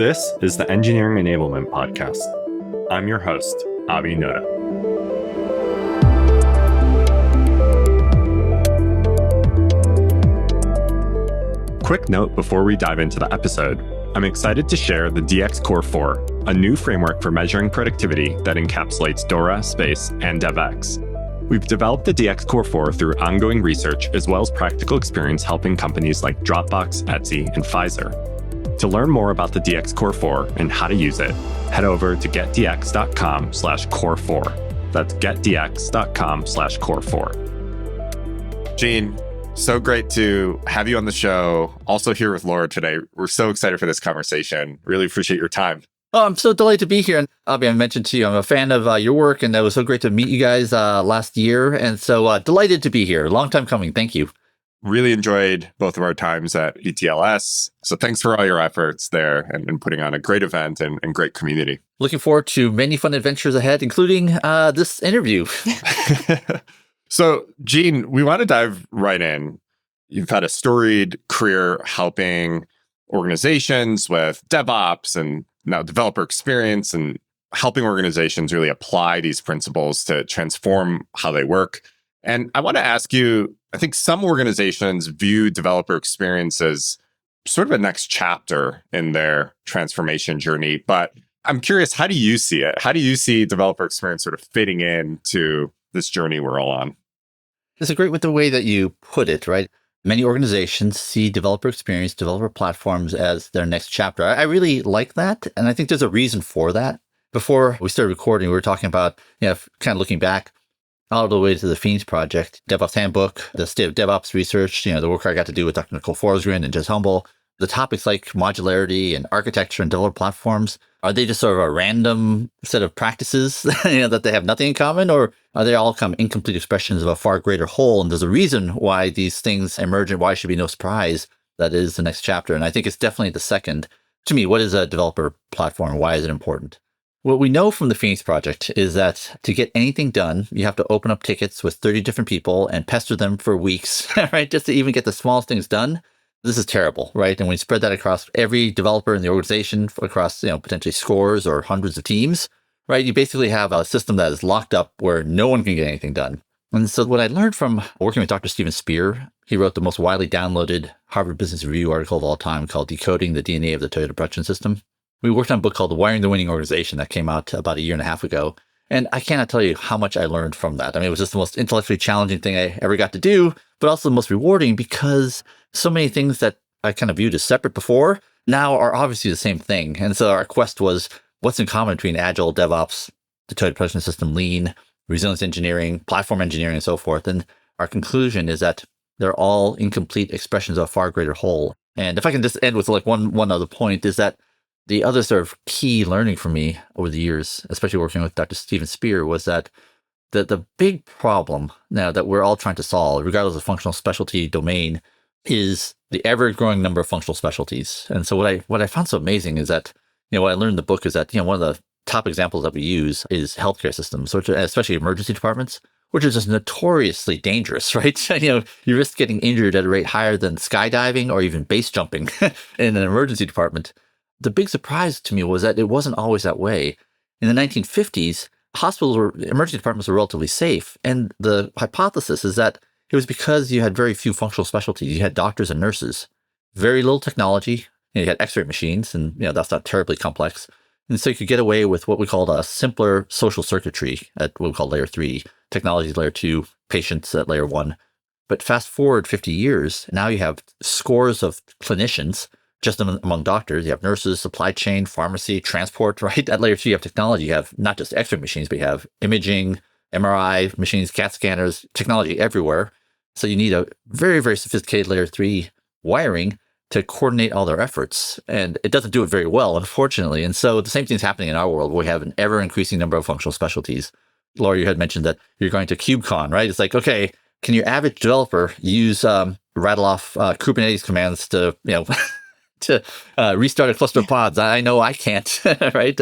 This is the Engineering Enablement Podcast. I'm your host, Abhi Noda. Quick note before we dive into the episode, I'm excited to share the DX Core 4, a new framework for measuring productivity that encapsulates DORA, SPACE, and DevX. We've developed the DX Core 4 through ongoing research as well as practical experience helping companies like Dropbox, Etsy, and Pfizer. To learn more about the DX Core 4 and how to use it, head over to getdx.com/core4. That's getdx.com/core4. Gene, so great to have you on the show. Also here with Laura today. We're so excited for this conversation. Really appreciate your time. Oh, I'm so delighted to be here. And Abhi, I mentioned to you, I'm a fan of your work, and it was so great to meet you guys last year. And so delighted to be here. Long time coming. Thank you. Really enjoyed both of our times at ETLS. So thanks for all your efforts there and putting on a great event and great community. Looking forward to many fun adventures ahead, including this interview. So, Gene, we want to dive right in. You've had a storied career helping organizations with DevOps and now developer experience and helping organizations really apply these principles to transform how they work. And I want to ask you, I think some organizations view developer experience as sort of a next chapter in their transformation journey. But I'm curious, how do you see it? How do you see developer experience sort of fitting into this journey we're all on? It's a great with the way that you put it, right? Many organizations see developer experience, developer platforms as their next chapter. I really like that. And I think there's a reason for that. Before we started recording, we were talking about, kind of looking back all the way to the Phoenix Project, DevOps Handbook, the state of DevOps research, the work I got to do with Dr. Nicole Forsgren and Jez Humble. The topics like modularity and architecture and developer platforms, are they just sort of a random set of practices that they have nothing in common? Or are they all incomplete expressions of a far greater whole? And there's a reason why these things emerge and why it should be no surprise that is the next chapter. And I think it's definitely the second. To me, what is a developer platform? Why is it important? What we know from the Phoenix Project is that to get anything done, you have to open up tickets with 30 different people and pester them for weeks, right? Just to even get the smallest things done. This is terrible, right? And when you spread that across every developer in the organization, across potentially scores or hundreds of teams, right? You basically have a system that is locked up where no one can get anything done. And so what I learned from working with Dr. Steven Spear, he wrote the most widely downloaded Harvard Business Review article of all time called Decoding the DNA of the Toyota Production System. We worked on a book called Wiring the Winning Organization that came out about a year and a half ago. And I cannot tell you how much I learned from that. I mean, it was just the most intellectually challenging thing I ever got to do, but also the most rewarding because so many things that I kind of viewed as separate before now are obviously the same thing. And so our quest was what's in common between Agile, DevOps, the Toyota Production System, Lean, resilience engineering, platform engineering, and so forth. And our conclusion is that they're all incomplete expressions of a far greater whole. And if I can just end with one other point is that the other sort of key learning for me over the years, especially working with Dr. Steven Spear, was that the big problem now that we're all trying to solve, regardless of functional specialty domain, is the ever-growing number of functional specialties. And so what I found so amazing is that, what I learned in the book is that, one of the top examples that we use is healthcare systems, which are, especially emergency departments, which is just notoriously dangerous, right? You risk getting injured at a rate higher than skydiving or even base jumping in an emergency department. The big surprise to me was that it wasn't always that way. In the 1950s, emergency departments were relatively safe. And the hypothesis is that it was because you had very few functional specialties. You had doctors and nurses, very little technology. You had X-ray machines, and that's not terribly complex. And so you could get away with what we called a simpler social circuitry at what we call layer 3, technology layer 2, patients at layer 1. But fast forward 50 years, now you have scores of clinicians just among doctors. You have nurses, supply chain, pharmacy, transport, right? At layer 2, you have technology. You have not just X-ray machines, but you have imaging, MRI machines, CAT scanners, technology everywhere. So you need a very, very sophisticated layer 3 wiring to coordinate all their efforts. And it doesn't do it very well, unfortunately. And so the same thing is happening in our world. We have an ever-increasing number of functional specialties. Laura, you had mentioned that you're going to KubeCon, right? It's like, okay, can your average developer rattle off Kubernetes commands to, to restart a cluster of pods? I know I can't, right?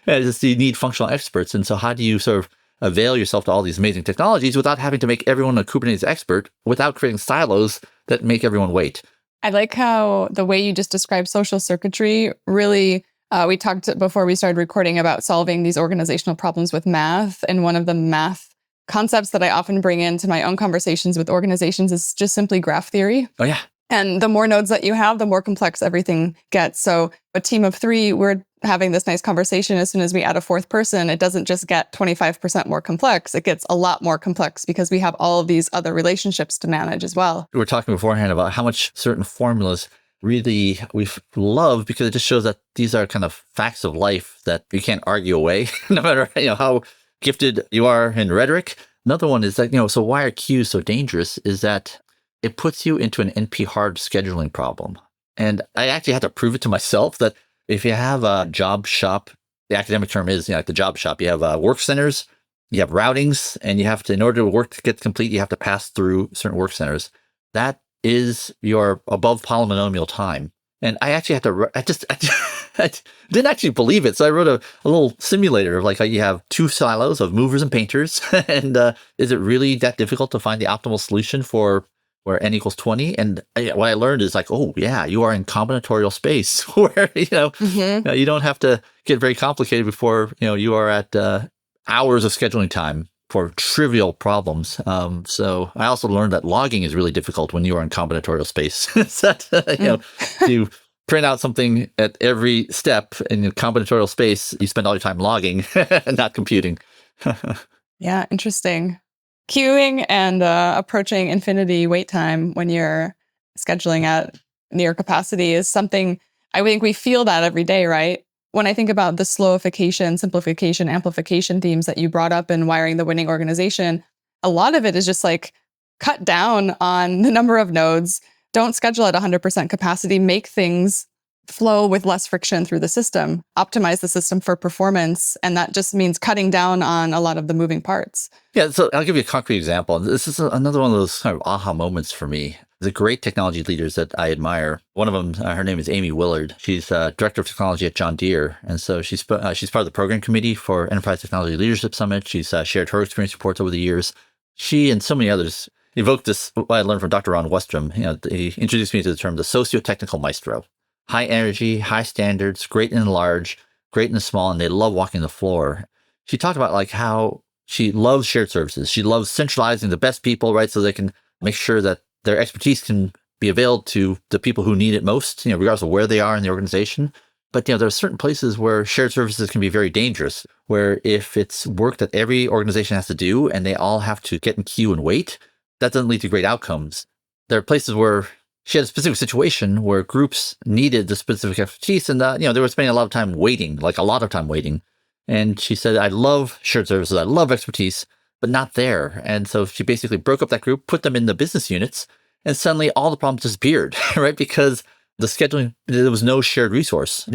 You need functional experts. And so how do you sort of avail yourself to all these amazing technologies without having to make everyone a Kubernetes expert, without creating silos that make everyone wait? I like how the way you just described social circuitry really We talked before we started recording about solving these organizational problems with math. And one of the math concepts that I often bring into my own conversations with organizations is just simply graph theory. Oh, yeah. And the more nodes that you have, the more complex everything gets. So a team of 3, we're having this nice conversation. As soon as we add a 4th person, it doesn't just get 25% more complex. It gets a lot more complex because we have all of these other relationships to manage as well. We were talking beforehand about how much certain formulas really we love because it just shows that these are kind of facts of life that you can't argue away, no matter how gifted you are in rhetoric. Another one is that, so why are queues so dangerous is that it puts you into an NP-hard scheduling problem. And I actually had to prove it to myself that if you have a job shop, the academic term is like the job shop, you have work centers, you have routings, and you have to, in order to work to get complete, you have to pass through certain work centers. That is your above polynomial time. And I actually had to, I didn't actually believe it. So I wrote a little simulator of like how you have 2 silos of movers and painters. And is it really that difficult to find the optimal solution for where n equals 20? And what I learned is like, oh yeah, you are in combinatorial space where, you don't have to get very complicated before, you are at hours of scheduling time for trivial problems. So I also learned that logging is really difficult when you are in combinatorial space. You print out something at every step in combinatorial space, you spend all your time logging and not computing. Yeah, interesting. Queuing and approaching infinity wait time when you're scheduling at near capacity is something I think we feel that every day, right? When I think about the slowification, simplification, amplification themes that you brought up in Wiring the Winning Organization, a lot of it is just like cut down on the number of nodes, don't schedule at 100% capacity, make things flow with less friction through the system, optimize the system for performance. And that just means cutting down on a lot of the moving parts. Yeah, so I'll give you a concrete example. This is another one of those kind of aha moments for me. The great technology leaders that I admire. One of them, her name is Amy Willard. She's director of technology at John Deere. And so she's part of the program committee for Enterprise Technology Leadership Summit. She's shared her experience reports over the years. She and so many others evoked this, what I learned from Dr. Ron Westrom. He introduced me to the term, the socio-technical maestro. High energy, high standards, great in the large, great in the small, and they love walking the floor. She talked about like how she loves shared services. She loves centralizing the best people, right? So they can make sure that their expertise can be availed to the people who need it most, regardless of where they are in the organization. But, there are certain places where shared services can be very dangerous, where if it's work that every organization has to do and they all have to get in queue and wait, that doesn't lead to great outcomes. There are places where she had a specific situation where groups needed the specific expertise and, they were spending a lot of time waiting. And she said, I love shared services, I love expertise, but not there. And so she basically broke up that group, put them in the business units, and suddenly all the problems disappeared, right? Because the scheduling, there was no shared resource.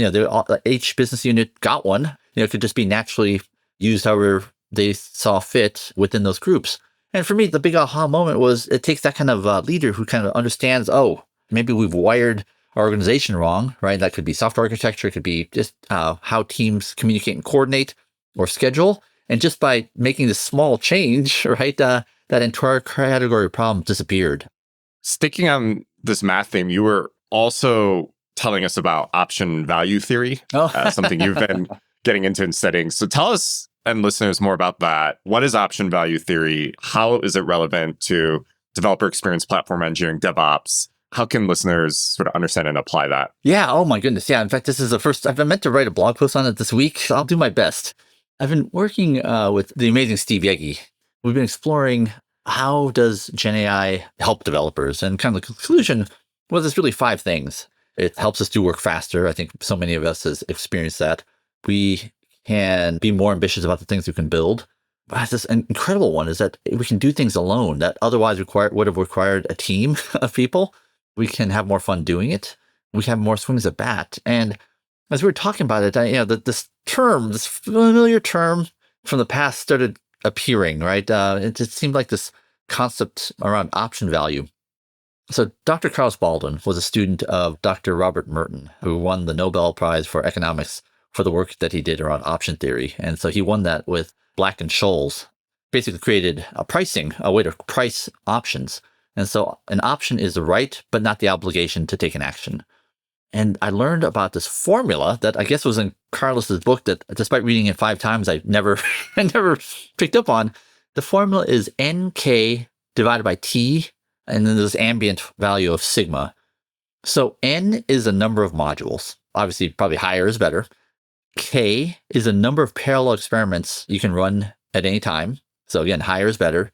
Each business unit got one. It could just be naturally used however they saw fit within those groups. And for me, the big aha moment was it takes that kind of leader who kind of understands, maybe we've wired our organization wrong, right? That could be software architecture. It could be just how teams communicate and coordinate or schedule. And just by making this small change, right, that entire category of problems disappeared. Sticking on this math theme, you were also telling us about option value theory, something you've been getting into and studying. So tell us and listeners more about that. What is option value theory? How is it relevant to developer experience, platform engineering, DevOps? How can listeners sort of understand and apply that? Yeah. Oh my goodness. Yeah. In fact, this is the first, I've been meant to write a blog post on it this week. So I'll do my best. I've been working with the amazing Steve Yegge. We've been exploring how does GenAI help developers? And kind of the conclusion was it's really 5 things. It helps us do work faster. I think so many of us has experienced that. We can be more ambitious about the things we can build. But this incredible one is that we can do things alone that otherwise would have required a team of people. We can have more fun doing it. We have more swings at bat. And as we were talking about it, this familiar term from the past started appearing, right? It just seemed like this concept around option value. So Dr. Krauss Baldwin was a student of Dr. Robert Merton, who won the Nobel Prize for Economics for the work that he did around option theory. And so he won that with Black and Scholes, basically created a way to price options. And so an option is the right, but not the obligation to take an action. And I learned about this formula that I guess was in Carlos's book that despite reading it 5 times, I never picked up on. The formula is NK divided by T, and then there's ambient value of sigma. So N is a number of modules. Obviously, probably higher is better. K is a number of parallel experiments you can run at any time. So again, higher is better.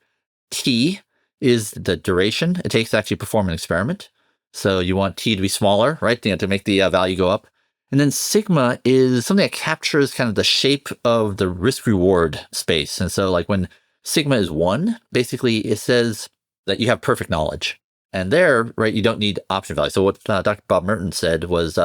T is the duration it takes to actually perform an experiment. So you want T to be smaller, right? To make the value go up. And then sigma is something that captures kind of the shape of the risk-reward space. And so like when sigma is 1, basically it says that you have perfect knowledge. And there, right, you don't need option value. So what Dr. Bob Merton said was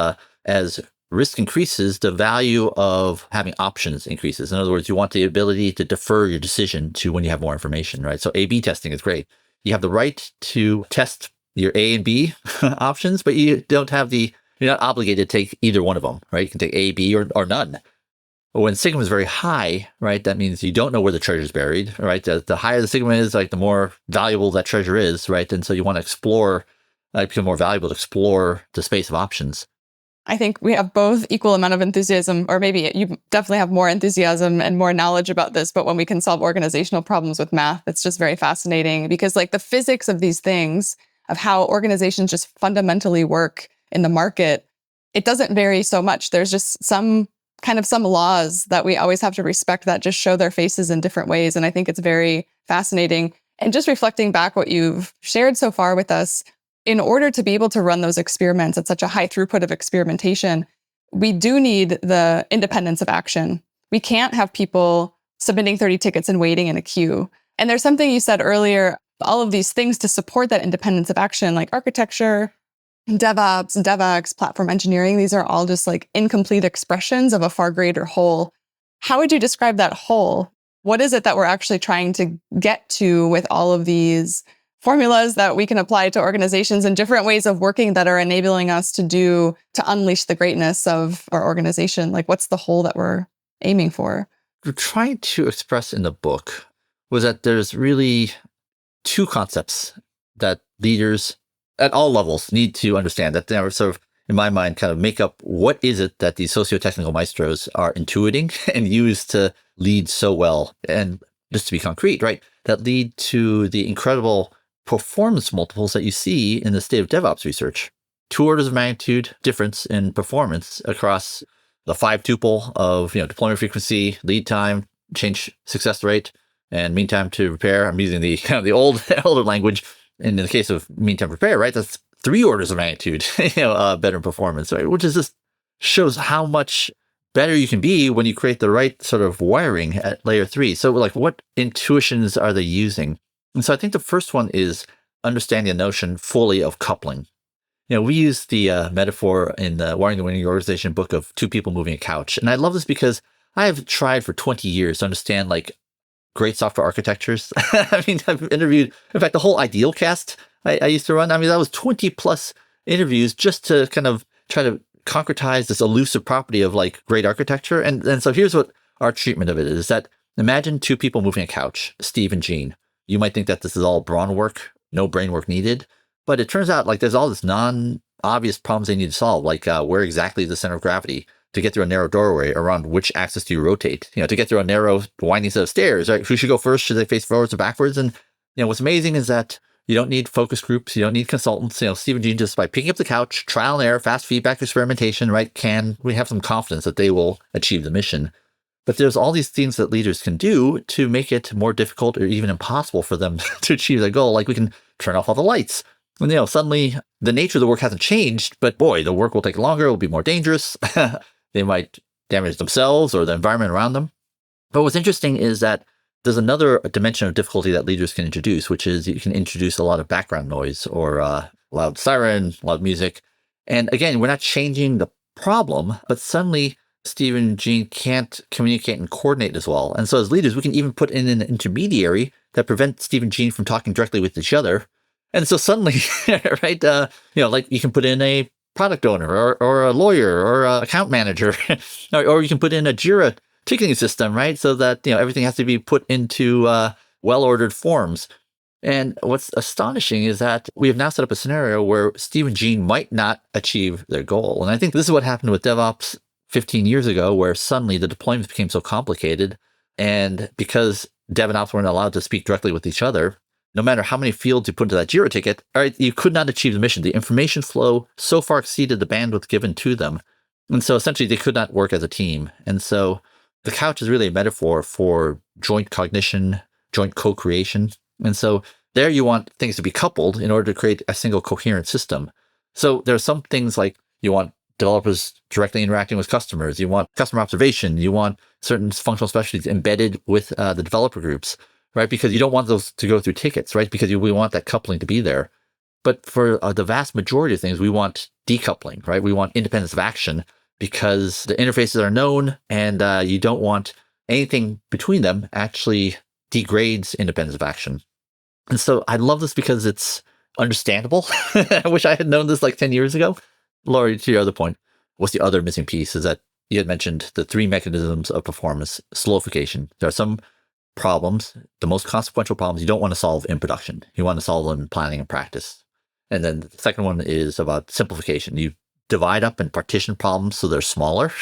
as risk increases, the value of having options increases. In other words, you want the ability to defer your decision to when you have more information, right? So A/B testing is great. You have the right to test your A and B options, but you're not obligated to take either one of them, right? You can take A, B, or none. But when sigma is very high, right, that means you don't know where the treasure is buried, right? The higher the sigma is, like the more valuable that treasure is, right? And so you want to explore, become more valuable to explore the space of options. I think we have both equal amount of enthusiasm, or maybe you definitely have more enthusiasm and more knowledge about this, but when we can solve organizational problems with math, it's just very fascinating because like the physics of these things, of how organizations just fundamentally work in the market, it doesn't vary so much. There's just some laws that we always have to respect that just show their faces in different ways. And I think it's very fascinating. And just reflecting back what you've shared so far with us, in order to be able to run those experiments at such a high throughput of experimentation, we do need the independence of action. We can't have people submitting 30 tickets and waiting in a queue. And there's something you said earlier, all of these things to support that independence of action, like architecture, DevOps, DevX, platform engineering, these are all just like incomplete expressions of a far greater whole. How would you describe that whole? What is it that we're actually trying to get to with all of these formulas that we can apply to organizations and different ways of working that are enabling us to unleash the greatness of our organization? Like, what's the whole that we're aiming for? We're trying to express in the book was that there's really 2 concepts that leaders at all levels need to understand that they are sort of, in my mind, kind of make up what is it that these socio-technical maestros are intuiting and use to lead so well. And just to be concrete, right, that lead to the incredible performance multiples that you see in the state of DevOps research. 2 orders of magnitude difference in performance across the 5 tuple of deployment frequency, lead time, change success rate, and mean time to repair. I'm using the kind of the older language. And in the case of mean time to repair, right, that's 3 orders of magnitude, better in performance, right? Which is just shows how much better you can be when you create the right sort of wiring at layer 3. So like, what intuitions are they using? And so I think the first one is understanding the notion fully of coupling. We use the metaphor in the Wiring the Winning Organization book of 2 people moving a couch. And I love this because I have tried for 20 years to understand like great software architectures. I mean, I've interviewed, in fact, the whole Ideal cast I used to run. I mean, that was 20 plus interviews just to kind of try to concretize this elusive property of like great architecture. And so here's what our treatment of it is that imagine 2 people moving a couch, Steve and Gene. You might think that this is all brawn work, no brain work needed. But it turns out like there's all this non-obvious problems they need to solve, like where exactly is the center of gravity to get through a narrow doorway, around which axis do you rotate, to get through a narrow winding set of stairs, right? Who should go first? Should they face forwards or backwards? And, what's amazing is that you don't need focus groups. You don't need consultants. Steve and Gene, just by picking up the couch, trial and error, fast feedback, experimentation, right? We have some confidence that they will achieve the mission. But there's all these things that leaders can do to make it more difficult or even impossible for them to achieve their goal. Like we can turn off all the lights. And, suddenly the nature of the work hasn't changed, but boy, the work will take longer. It will be more dangerous. They might damage themselves or the environment around them. But what's interesting is that there's another dimension of difficulty that leaders can introduce, which is you can introduce a lot of background noise or loud siren, loud music. And again, we're not changing the problem, but suddenly Steve and Gene can't communicate and coordinate as well. And so as leaders, we can even put in an intermediary that prevents Steve and Gene from talking directly with each other. And so suddenly, right, like you can put in a product owner or a lawyer or an account manager, or you can put in a Jira ticketing system, right? So that, everything has to be put into well-ordered forms. And what's astonishing is that we have now set up a scenario where Steve and Gene might not achieve their goal. And I think this is what happened with DevOps 15 years ago, where suddenly the deployments became so complicated. And because Dev and Ops weren't allowed to speak directly with each other, no matter how many fields you put into that Jira ticket, all right, you could not achieve the mission. The information flow so far exceeded the bandwidth given to them. And so essentially they could not work as a team. And so the couch is really a metaphor for joint cognition, joint co-creation. And so there you want things to be coupled in order to create a single coherent system. So there are some things like you want developers directly interacting with customers. You want customer observation. You want certain functional specialties embedded with the developer groups, right? Because you don't want those to go through tickets, right? Because we want that coupling to be there. But for the vast majority of things, we want decoupling, right? We want independence of action because the interfaces are known and you don't want anything between them actually degrades independence of action. And so I love this because it's understandable. I wish I had known this like 10 years ago. Laurie, to your other point, what's the other missing piece is that you had mentioned the three mechanisms of performance, slowification. There are some problems, the most consequential problems you don't want to solve in production. You want to solve them in planning and practice. And then the second one is about simplification. You divide up and partition problems so they're smaller,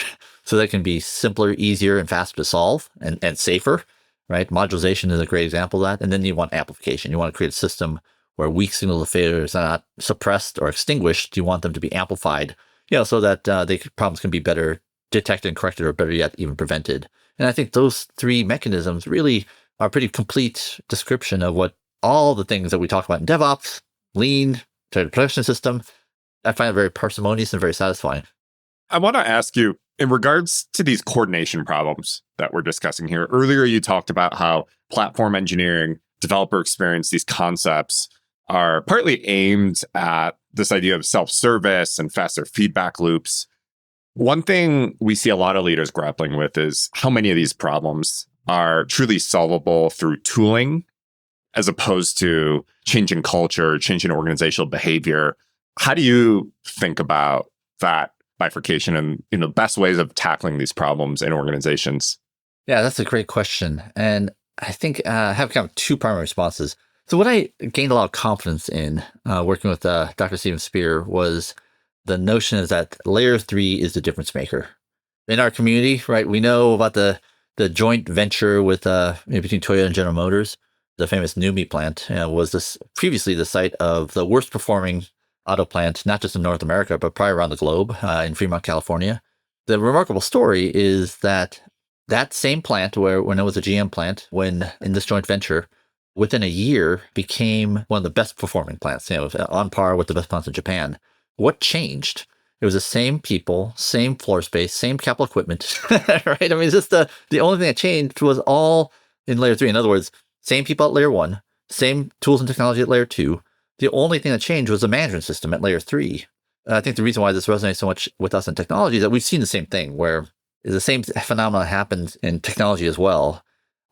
so they can be simpler, easier, and faster to solve and safer, right? Modularization is a great example of that. And then you want amplification. You want to create a system where weak signal failures are not suppressed or extinguished. You want them to be amplified, so that problems can be better detected and corrected, or better yet, even prevented. And I think those three mechanisms really are a pretty complete description of what all the things that we talk about in DevOps, lean, production system. I find it very parsimonious and very satisfying. I want to ask you, in regards to these coordination problems that we're discussing here, earlier you talked about how platform engineering, developer experience, these concepts are partly aimed at this idea of self-service and faster feedback loops. One thing we see a lot of leaders grappling with is how many of these problems are truly solvable through tooling as opposed to changing culture, changing organizational behavior. How do you think about that bifurcation and the best ways of tackling these problems in organizations? Yeah, that's a great question. And I think I have kind of two primary responses. So what I gained a lot of confidence in working with Dr. Stephen Spear was the notion is that layer 3 is the difference maker. In our community, right, we know about the joint venture with between Toyota and General Motors. The famous NUMMI plant was this previously the site of the worst performing auto plant, not just in North America, but probably around the globe in Fremont, California. The remarkable story is that same plant, when it was a GM plant, when in this joint venture, within a year became one of the best performing plants, on par with the best plants in Japan. What changed? It was the same people, same floor space, same capital equipment, right? I mean, it's just the only thing that changed was all in layer 3. In other words, same people at layer 1, same tools and technology at layer 2. The only thing that changed was the management system at layer 3. I think the reason why this resonates so much with us in technology is that we've seen the same thing, where the same phenomenon happens in technology as well.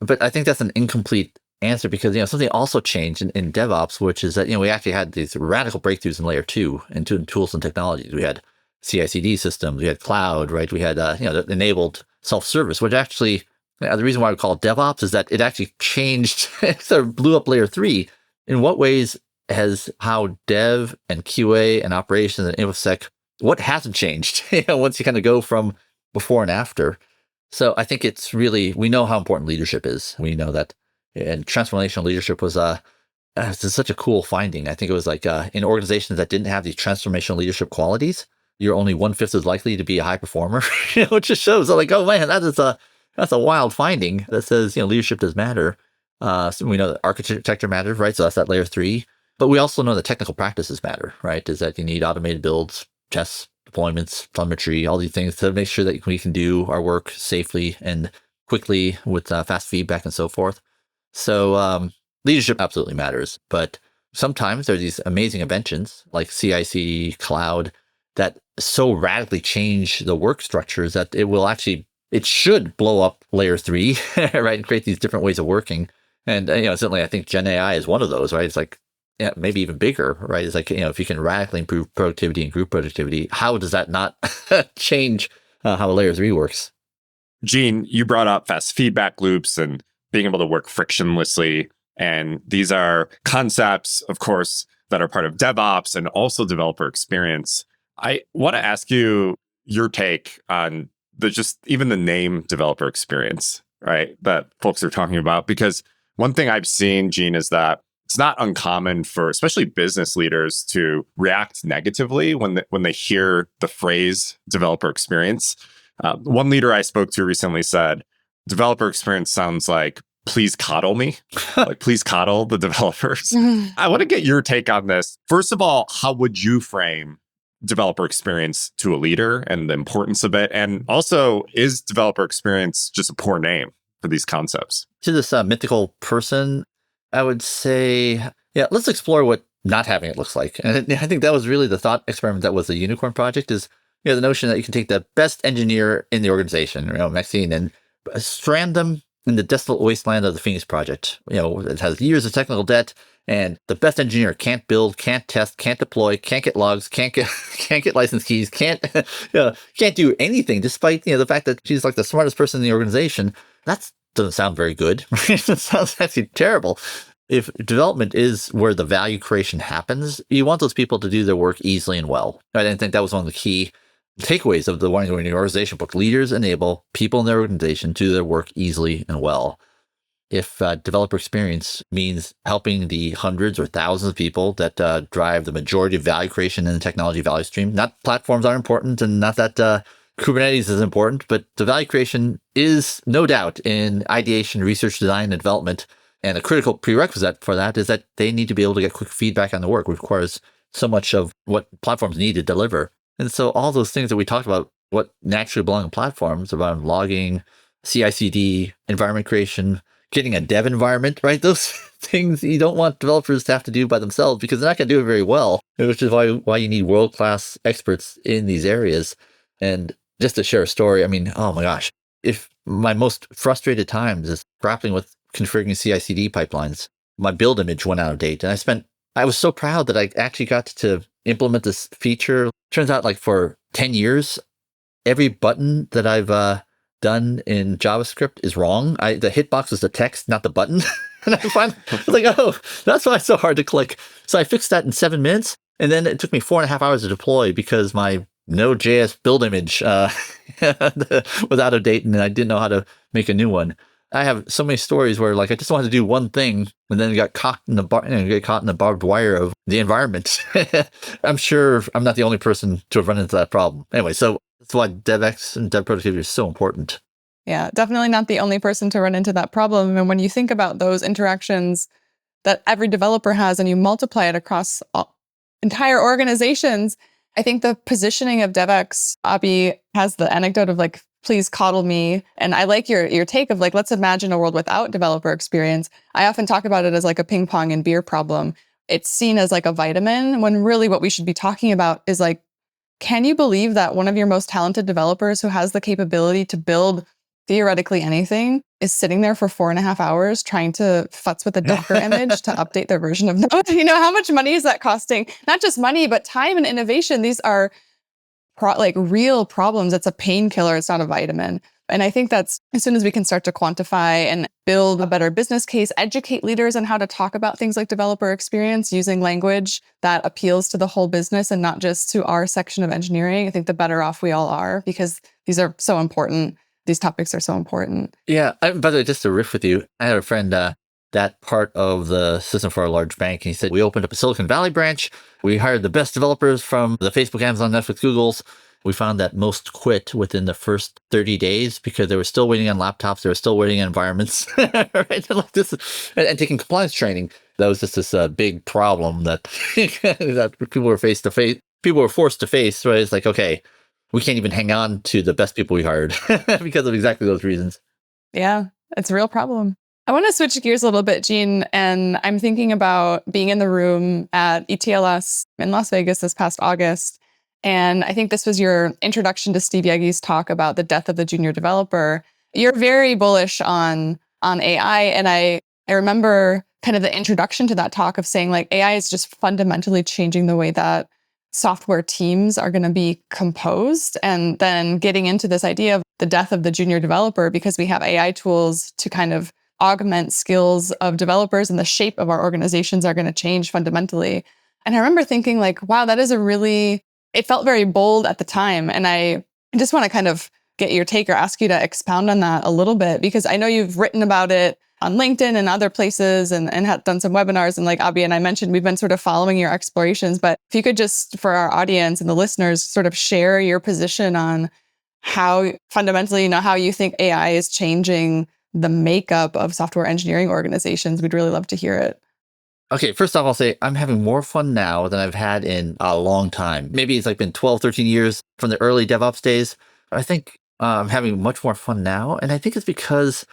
But I think that's an incomplete answer because something also changed in DevOps, which is that we actually had these radical breakthroughs in layer 2 in tools and technologies. We had CI/CD systems, we had cloud, right? We had enabled self-service, which actually the reason why we call it DevOps is that it actually changed, it sort of blew up layer 3. In what ways has how dev and QA and operations and InfoSec, what hasn't changed once you kind of go from before and after? So I think it's really, we know how important leadership is. We know that. And transformational leadership was such a cool finding. I think it was like in organizations that didn't have these transformational leadership qualities, you're only 1/5 as likely to be a high performer, which just shows like, oh man, that's a wild finding that says leadership does matter. So we know that architecture matters, right? So that's that layer 3. But we also know that technical practices matter, right? Is that you need automated builds, tests, deployments, telemetry, all these things to make sure that we can do our work safely and quickly with fast feedback and so forth. So leadership absolutely matters, but sometimes there are these amazing inventions like CI/CD, cloud, that so radically change the work structures that it should blow up layer 3, right, and create these different ways of working. And certainly I think GenAI is one of those, right? It's like maybe even bigger, right? It's like if you can radically improve productivity and group productivity, how does that not change how layer 3 works? Gene, you brought up fast feedback loops and being able to work frictionlessly And these are concepts, of course, that are part of DevOps and also developer experience. I want to ask you your take on even the name developer experience, right? That folks are talking about. Because one thing I've seen, Gene, is that it's not uncommon for especially business leaders to react negatively when they hear the phrase developer experience. One leader I spoke to recently said, developer experience sounds like, please coddle me, like please coddle the developers. I want to get your take on this. First of all, how would you frame developer experience to a leader and the importance of it? And also, is developer experience just a poor name for these concepts? To this mythical person, I would say, yeah, let's explore what not having it looks like. And I think that was really the thought experiment that was the unicorn project is, the notion that you can take the best engineer in the organization, Maxine, and strand them in the desolate wasteland of the Phoenix project. It has years of technical debt, and the best engineer can't build, can't test, can't deploy, can't get logs, can't get license keys, can't do anything, despite the fact that she's like the smartest person in the organization. That doesn't sound very good. Right? It sounds actually terrible. If development is where the value creation happens, you want those people to do their work easily and well. Right? I think that was one of the key takeaways of the Wanting to Win the Organization book. Leaders enable people in their organization to do their work easily and well. If developer experience means helping the hundreds or thousands of people that drive the majority of value creation in the technology value stream, not platforms aren't important and not that Kubernetes is important, but the value creation is no doubt in ideation, research, design, and development. And a critical prerequisite for that is that they need to be able to get quick feedback on the work, which requires so much of what platforms need to deliver. And so all those things that we talked about, what naturally belong in platforms, about logging, CI/CD, environment creation, getting a dev environment, right? Those things you don't want developers to have to do by themselves because they're not going to do it very well, which is why you need world-class experts in these areas. And just to share a story, I mean, oh my gosh, if my most frustrated times is grappling with configuring CI/CD pipelines, my build image went out of date. And I was so proud that I actually got to implement this feature. Turns out like for 10 years, every button that I've done in JavaScript is wrong. The hitbox is the text, not the button. And I was like, oh, that's why it's so hard to click. So I fixed that in 7 minutes. And then it took me 4.5 hours to deploy because my Node.js build image was out of date and I didn't know how to make a new one. I have so many stories where like I just wanted to do one thing and then got caught in the barbed wire of the environment. I'm sure I'm not the only person to have run into that problem. Anyway, so that's why DevX and dev productivity is so important. Yeah, definitely not the only person to run into that problem. And when you think about those interactions that every developer has and you multiply it across entire organizations, I think the positioning of DevX, Abhi has the anecdote of like, please coddle me. And I like your take of like, let's imagine a world without developer experience. I often talk about it as like a ping pong and beer problem. It's seen as like a vitamin when really what we should be talking about is like, can you believe that one of your most talented developers who has the capability to build theoretically anything is sitting there for 4.5 hours trying to futz with a Docker image to update their version of Node? How much money is that costing? Not just money, but time and innovation. These are real problems. It's a painkiller. It's not a vitamin. And I think that's as soon as we can start to quantify and build a better business case, educate leaders on how to talk about things like developer experience using language that appeals to the whole business and not just to our section of engineering, I think the better off we all are because these are so important. These topics are so important. Yeah. By the way, just to riff with you, I had a friend that part of the system for a large bank. And he said, we opened up a Silicon Valley branch. We hired the best developers from the Facebook, Amazon, Netflix, Googles. We found that most quit within the first 30 days because they were still waiting on laptops. They were still waiting on environments, right? Like this, and taking compliance training. That was just this big problem that, that people were people were forced to face. Right? It's like, okay, we can't even hang on to the best people we hired because of exactly those reasons. Yeah, it's a real problem. I want to switch gears a little bit, Gene, and I'm thinking about being in the room at ETLS in Las Vegas this past August. And I think this was your introduction to Steve Yegi's talk about the death of the junior developer. You're very bullish on AI. And I remember kind of the introduction to that talk of saying like AI is just fundamentally changing the way that software teams are going to be composed. And then getting into this idea of the death of the junior developer because we have AI tools to kind of augment skills of developers and the shape of our organizations are going to change fundamentally. And I remember thinking like, wow, that is it felt very bold at the time. And I just want to kind of get your take or ask you to expound on that a little bit, because I know you've written about it on LinkedIn and other places and have done some webinars. And like Abhi and I mentioned, we've been sort of following your explorations. But if you could just, for our audience and the listeners, sort of share your position on how fundamentally, how you think AI is changing the makeup of software engineering organizations, we'd really love to hear it. Okay, first off, I'll say I'm having more fun now than I've had in a long time. Maybe it's like been 12, 13 years from the early DevOps days. I think I'm having much more fun now. And I think it's because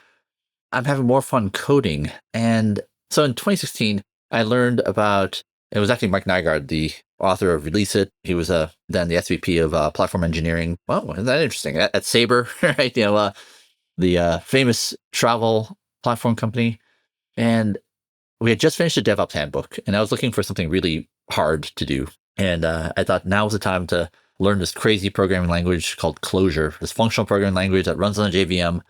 I'm having more fun coding. And so in 2016, I learned about, it was actually Mike Nygaard, the author of Release It. He was then the SVP of platform engineering. Well, isn't that interesting? At Sabre, right? The famous travel platform company. And we had just finished a DevOps handbook, and I was looking for something really hard to do. And I thought now was the time to learn this crazy programming language called Clojure, this functional programming language that runs on a JVM.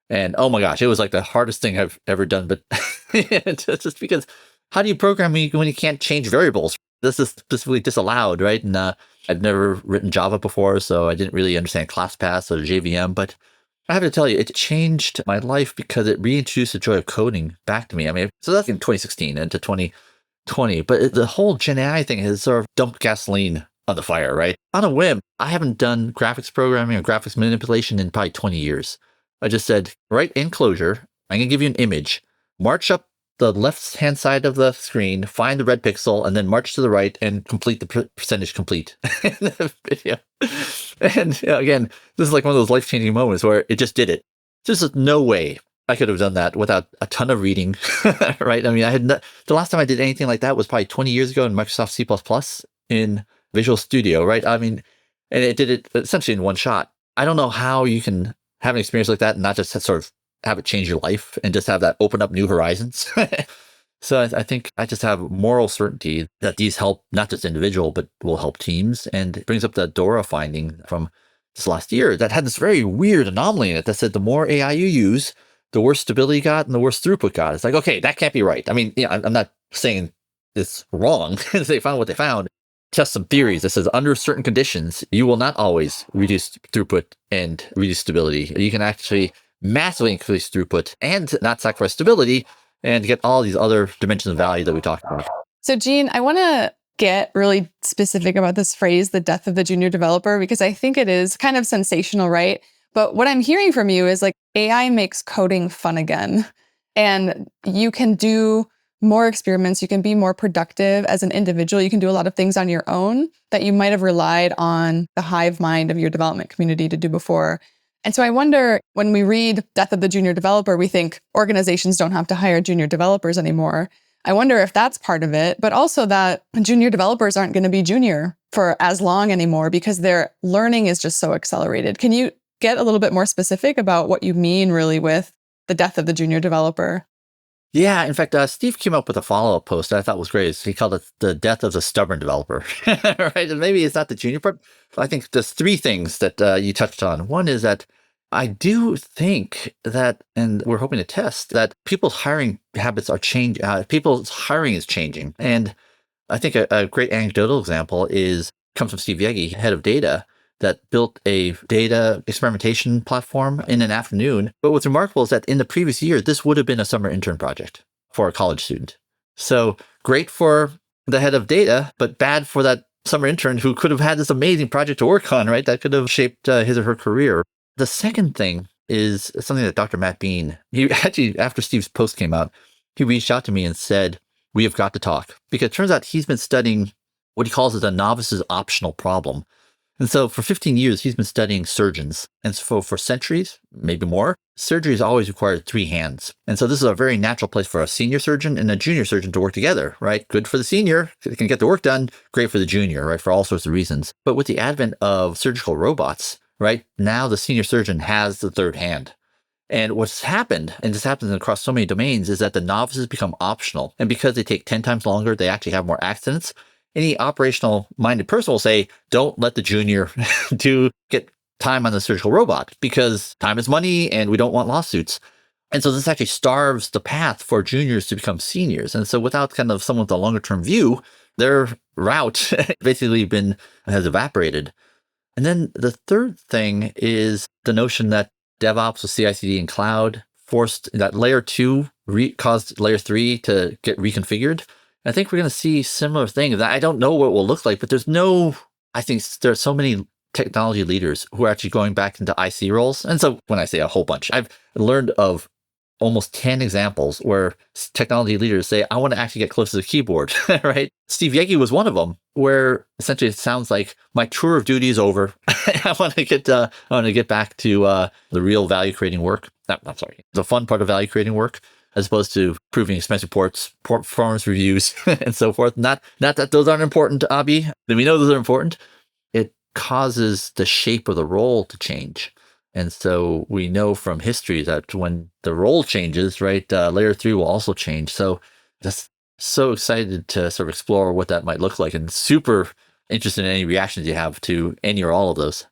And oh my gosh, it was like the hardest thing I've ever done. But just because how do you program when you can't change variables? This is specifically disallowed, right? And I'd never written Java before, so I didn't really understand class paths or JVM. But I have to tell you, it changed my life because it reintroduced the joy of coding back to me. I mean, so that's in 2016 into 2020. But the whole GenAI thing has sort of dumped gasoline on the fire, right? On a whim, I haven't done graphics programming or graphics manipulation in probably 20 years. I just said, right in Clojure, I'm going to give you an image. March up the left-hand side of the screen, find the red pixel, and then march to the right and complete the percentage complete in the video. And again, this is like one of those life-changing moments where it just did it. There's no way I could have done that without a ton of reading, right? I mean, the last time I did anything like that was probably 20 years ago in Microsoft C++ in Visual Studio, right? I mean, and it did it essentially in one shot. I don't know how you can have an experience like that and not just sort of have it change your life and just have that open up new horizons. So I think I just have moral certainty that these help not just individual, but will help teams. And it brings up the Dora finding from this last year that had this very weird anomaly in it that said the more AI you use, the worse stability got and the worse throughput got. It's like, okay, that can't be right. I mean, I'm not saying it's wrong. They found what they found. Test some theories that says under certain conditions, you will not always reduce throughput and reduce stability. You can actually massively increase throughput and not sacrifice stability and get all these other dimensions of value that we talked about. So Gene, I want to get really specific about this phrase, the death of the junior developer, because I think it is kind of sensational, right? But what I'm hearing from you is like AI makes coding fun again. And you can do more experiments. You can be more productive as an individual. You can do a lot of things on your own that you might have relied on the hive mind of your development community to do before. And so I wonder, when we read Death of the Junior Developer, we think organizations don't have to hire junior developers anymore. I wonder if that's part of it, but also that junior developers aren't going to be junior for as long anymore because their learning is just so accelerated. Can you get a little bit more specific about what you mean really with the death of the junior developer? Yeah, in fact, Steve came up with a follow-up post that I thought was great. He called it the death of the stubborn developer, right? And maybe it's not the junior part. I think there's three things that you touched on. One is that I do think that, and we're hoping to test, that people's hiring habits are changing. People's hiring is changing. And I think a great anecdotal example comes from Steve Yegi, head of data, that built a data experimentation platform in an afternoon. But what's remarkable is that in the previous year, this would have been a summer intern project for a college student. So great for the head of data, but bad for that summer intern who could have had this amazing project to work on, right? That could have shaped his or her career. The second thing is something that Dr. Matt Bean, he actually, after Steve's post came out, he reached out to me and said, we have got to talk. Because it turns out he's been studying what he calls a novice's optional problem. And so for 15 years, he's been studying surgeons. And so for centuries, maybe more, surgery has always required three hands. And so this is a very natural place for a senior surgeon and a junior surgeon to work together, right? Good for the senior, they can get the work done. Great for the junior, right? For all sorts of reasons. But with the advent of surgical robots, right, now the senior surgeon has the third hand. And what's happened, and this happens across so many domains, is that the novices become optional. And because they take 10 times longer, they actually have more accidents. Any operational-minded person will say, don't let the junior get time on the surgical robot because time is money and we don't want lawsuits. And so this actually starves the path for juniors to become seniors. And so without kind of someone with a longer term view, their route basically has evaporated. And then the third thing is the notion that DevOps with CI/CD and cloud forced that layer 2 caused layer 3 to get reconfigured. I think we're going to see similar things. I don't know what it will look like, but I think there are so many technology leaders who are actually going back into IC roles. And so when I say a whole bunch, I've learned of almost 10 examples where technology leaders say, I want to actually get close to the keyboard, right? Steve Yegi was one of them, where essentially it sounds like my tour of duty is over. I want to get back to the real value creating work. I'm sorry, the fun part of value creating work, as opposed to proving expense reports, performance reviews, and so forth. Not that those aren't important to Abhi. We know those are important. It causes the shape of the role to change. And so we know from history that when the role changes, right, layer 3 will also change. So just so excited to sort of explore what that might look like, and super interested in any reactions you have to any or all of those.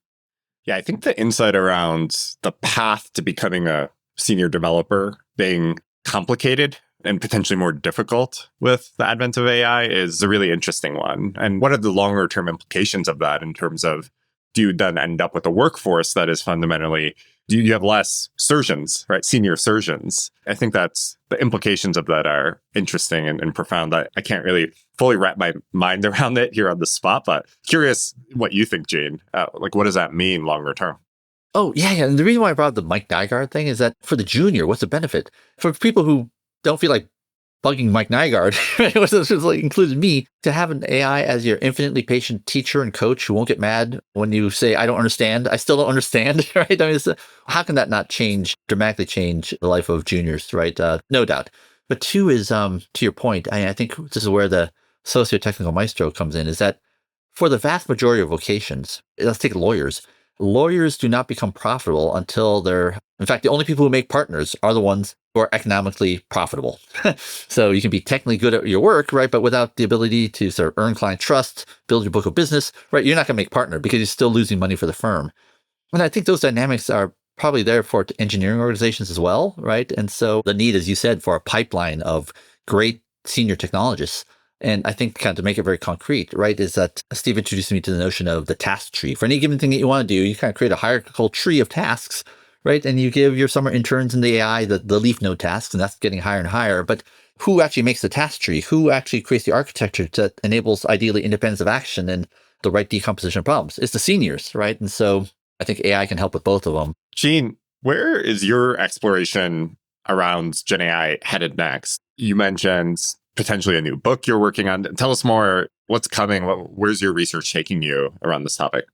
Yeah, I think the insight around the path to becoming a senior developer being complicated and potentially more difficult with the advent of AI is a really interesting one. And what are the longer term implications of that in terms of, do you then end up with a workforce that is fundamentally, do you have less surgeons, right? Senior surgeons. I think that's the implications of that are interesting and profound. I can't really fully wrap my mind around it here on the spot, but curious what you think, Gene. What does that mean longer term? Oh, yeah. And the reason why I brought up the Mike Nygaard thing is that for the junior, what's the benefit? For people who don't feel like bugging Mike Nygaard, which included me, to have an AI as your infinitely patient teacher and coach who won't get mad when you say, I don't understand. I still don't understand, right? I mean, how can that not dramatically change the life of juniors, right? No doubt. But two is, to your point, I think this is where the socio-technical maestro comes in, is that for the vast majority of vocations, let's take lawyers. Lawyers do not become profitable until in fact, the only people who make partners are the ones who are economically profitable. So you can be technically good at your work, right? But without the ability to sort of earn client trust, build your book of business, right? You're not going to make partner because you're still losing money for the firm. And I think those dynamics are probably there for engineering organizations as well, right? And so the need, as you said, for a pipeline of great senior technologists. And I think kind of to make it very concrete, right, is that Steve introduced me to the notion of the task tree. For any given thing that you want to do, you kind of create a hierarchical tree of tasks, right? And you give your summer interns in the AI the leaf node tasks, and that's getting higher and higher. But who actually makes the task tree? Who actually creates the architecture that enables ideally independence of action and the right decomposition of problems? It's the seniors, right? And so I think AI can help with both of them. Gene, where is your exploration around GenAI headed next? You mentioned potentially a new book you're working on. Tell us more. What's coming? Where's your research taking you around this topic?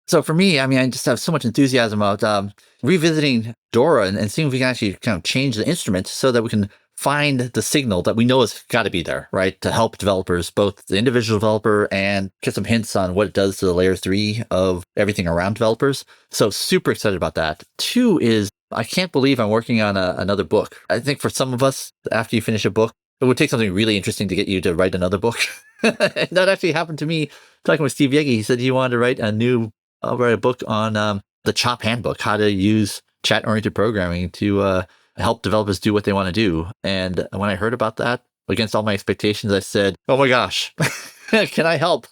So for me, I mean, I just have so much enthusiasm about revisiting Dora and seeing if we can actually kind of change the instrument so that we can find the signal that we know has got to be there, right? To help developers, both the individual developer and get some hints on what it does to the layer 3 of everything around developers. So super excited about that. Two is, I can't believe I'm working on another book. I think for some of us, after you finish a book, it would take something really interesting to get you to write another book. That actually happened to me talking with Steve Yegi. He said he wanted to write a book on the CHOP handbook, how to use chat-oriented programming to help developers do what they want to do. And when I heard about that, against all my expectations, I said, oh my gosh, can I help?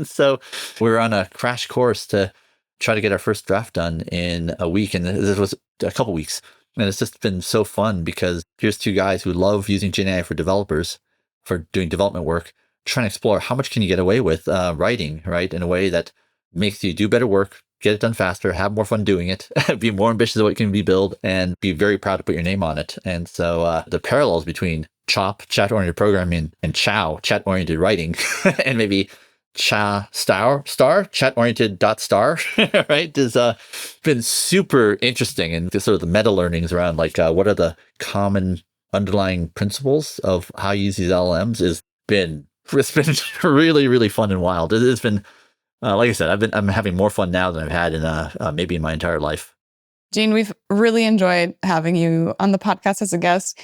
So we're on a crash course to try to get our first draft done in a week. And this was a couple weeks. And it's just been so fun because here's two guys who love using GenAI for developers, for doing development work, trying to explore how much can you get away with writing, right, in a way that makes you do better work, get it done faster, have more fun doing it, be more ambitious of what can be built, and be very proud to put your name on it. And so the parallels between CHOP, chat-oriented programming, and CHOW, chat-oriented writing, and maybe star, chat-oriented .star, right, has been super interesting. And sort of the meta learnings around what are the common underlying principles of how you use these LLMs it's been really, really fun and wild. It has been, like I said, I'm having more fun now than I've had in maybe in my entire life. Gene, we've really enjoyed having you on the podcast as a guest.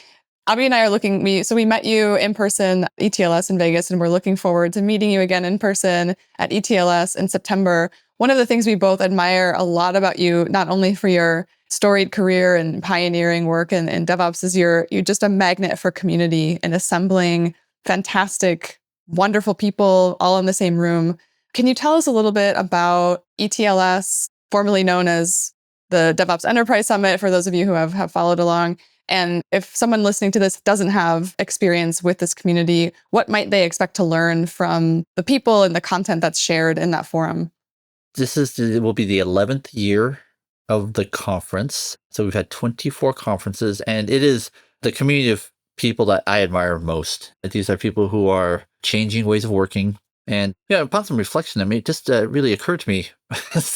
Abhi and I are we met you in person at ETLS in Vegas, and we're looking forward to meeting you again in person at ETLS in September. One of the things we both admire a lot about you, not only for your storied career and pioneering work in DevOps is you're just a magnet for community and assembling fantastic, wonderful people all in the same room. Can you tell us a little bit about ETLS, formerly known as the DevOps Enterprise Summit, for those of you who have followed along? And if someone listening to this doesn't have experience with this community, what might they expect to learn from the people and the content that's shared in that forum? It will be the 11th year of the conference. So we've had 24 conferences, and it is the community of people that I admire most. These are people who are changing ways of working. And upon some reflection, it just really occurred to me,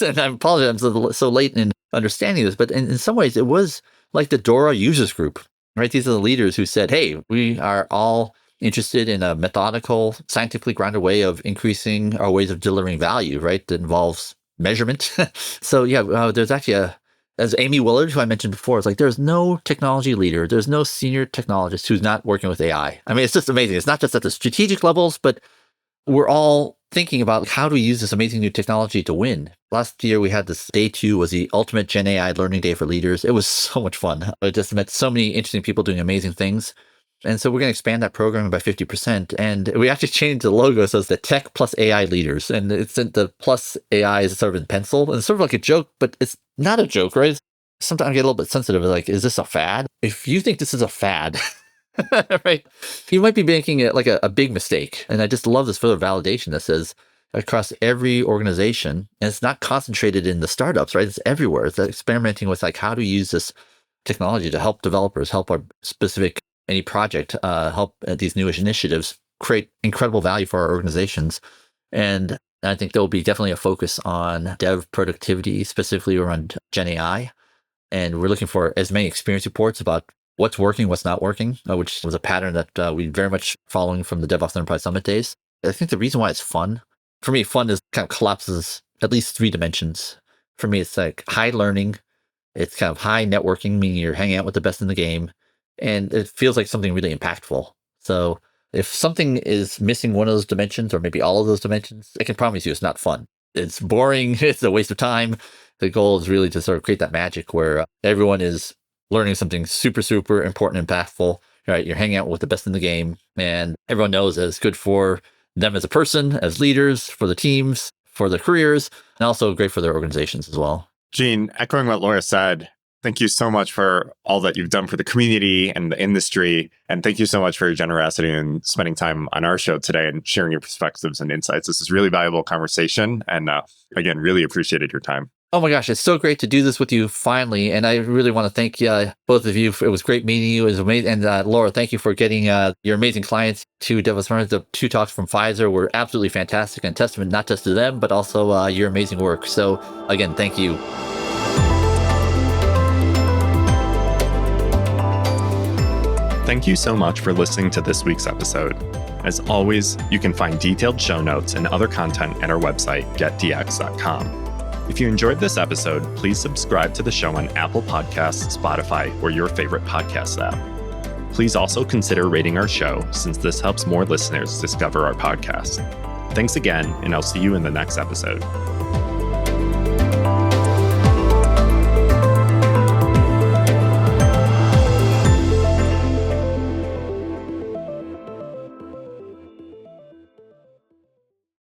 and I apologize I'm so late in understanding this, but in some ways it was like the DORA users group, right? These are the leaders who said, hey, we are all interested in a methodical, scientifically grounded way of increasing our ways of delivering value, right? That involves measurement. So there's actually as Amy Willard, who I mentioned before, it's like there's no technology leader, there's no senior technologist who's not working with AI. I mean, it's just amazing. It's not just at the strategic levels, but we're all thinking about how do we use this amazing new technology to win. Last year, we had this day 2 was the ultimate GenAI learning day for leaders. It was so much fun. I just met so many interesting people doing amazing things. And so we're going to expand that program by 50%. And we actually changed the logo so it's the tech plus AI leaders. And it's the plus AI is sort of in pencil. And it's sort of like a joke, but it's not a joke, right? Sometimes I get a little bit sensitive. Like, is this a fad? If you think this is a fad, right, you might be making it like a big mistake. And I just love this further validation that says across every organization, and it's not concentrated in the startups, right? It's everywhere. It's experimenting with like, how do we use this technology to help developers, help our specific any project, help these newish initiatives create incredible value for our organizations. And I think there will be definitely a focus on dev productivity, specifically around GenAI. And we're looking for as many experience reports about what's working, what's not working, which was a pattern that we very much following from the DevOps Enterprise Summit days. I think the reason why it's fun, for me, fun is kind of collapses at least 3 dimensions. For me, it's like high learning. It's kind of high networking, meaning you're hanging out with the best in the game. And it feels like something really impactful. So if something is missing one of those dimensions, or maybe all of those dimensions, I can promise you it's not fun. It's boring. It's a waste of time. The goal is really to sort of create that magic where everyone is learning something super, super important, impactful. Right? You're hanging out with the best in the game, and everyone knows that it's good for them as a person, as leaders, for the teams, for their careers, and also great for their organizations as well. Gene, echoing what Laura said, thank you so much for all that you've done for the community and the industry. And thank you so much for your generosity and spending time on our show today and sharing your perspectives and insights. This is really valuable conversation. And again, really appreciated your time. Oh my gosh, it's so great to do this with you finally. And I really want to thank both of you. It was great meeting you. It was amazing. And Laura, thank you for getting your amazing clients to DevOps Learn. The 2 talks from Pfizer were absolutely fantastic and testament not just to them, but also your amazing work. So again, thank you. Thank you so much for listening to this week's episode. As always, you can find detailed show notes and other content at our website, getdx.com. If you enjoyed this episode, please subscribe to the show on Apple Podcasts, Spotify, or your favorite podcast app. Please also consider rating our show, since this helps more listeners discover our podcast. Thanks again, and I'll see you in the next episode.